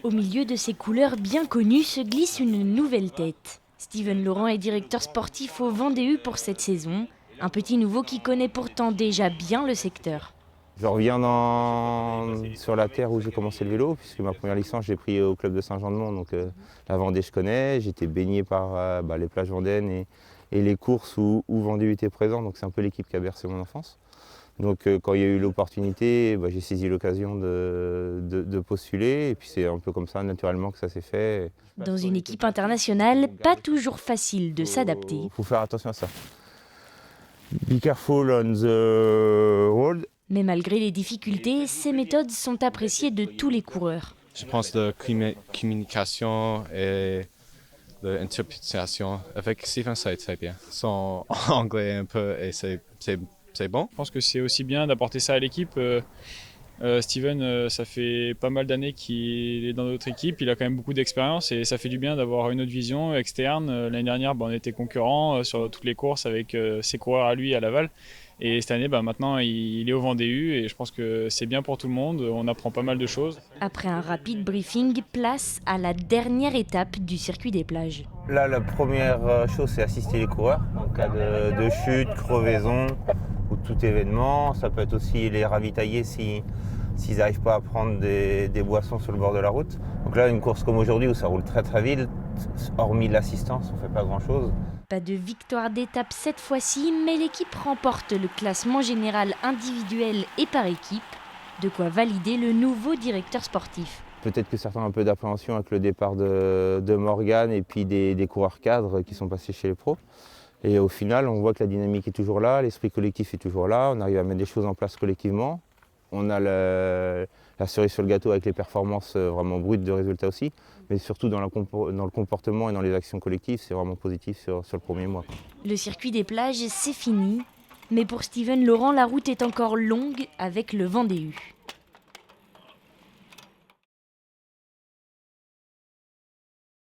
Au milieu de ces couleurs bien connues se glisse une nouvelle tête. Steven Laurent est directeur sportif au Vendée pour cette saison. Un petit nouveau qui connaît pourtant déjà bien le secteur. Je reviens sur la terre où j'ai commencé le vélo, puisque ma première licence, j'ai pris au club de Saint-Jean-de-Mont. Donc la Vendée, je connais. J'étais baigné par les plages vendéennes et les courses où Vendée était présent. Donc c'est un peu l'équipe qui a bercé mon enfance. Donc quand il y a eu l'opportunité, j'ai saisi l'occasion de postuler. Et puis c'est un peu comme ça, naturellement, que ça s'est fait. Dans une équipe internationale, pas toujours facile de s'adapter. Il faut faire attention à ça. Be careful on the road. Mais malgré les difficultés, ces méthodes sont appréciées de tous les coureurs. Je pense la communication et l'interprétation avec Steven, ça a été bien. Son anglais un peu, et c'est bon. Je pense que c'est aussi bien d'apporter ça à l'équipe. Steven, ça fait pas mal d'années qu'il est dans notre équipe, il a quand même beaucoup d'expérience et ça fait du bien d'avoir une autre vision externe. L'année dernière, on était concurrents sur toutes les courses avec ses coureurs à lui à Laval. Et cette année, maintenant, il est au Vendée et je pense que c'est bien pour tout le monde, on apprend pas mal de choses. Après un rapide briefing, place à la dernière étape du circuit des plages. Là, la première chose, c'est assister les coureurs en cas de chute, crevaison ou tout événement. Ça peut être aussi les ravitailler s'ils n'arrivent pas à prendre des boissons sur le bord de la route. Donc là, une course comme aujourd'hui où ça roule très très vite, hormis l'assistance, on ne fait pas grand-chose. Pas de victoire d'étape cette fois-ci, mais l'équipe remporte le classement général individuel et par équipe. De quoi valider le nouveau directeur sportif. Peut-être que certains ont un peu d'appréhension avec le départ de Morgane et puis des coureurs cadres qui sont passés chez les pros. Et au final, on voit que la dynamique est toujours là, l'esprit collectif est toujours là, on arrive à mettre des choses en place collectivement. On a la cerise sur le gâteau avec les performances vraiment brutes de résultats aussi, mais surtout dans le comportement et dans les actions collectives, c'est vraiment positif sur le premier mois. Le circuit des plages, c'est fini. Mais pour Steven Laurent, la route est encore longue avec le Vendée.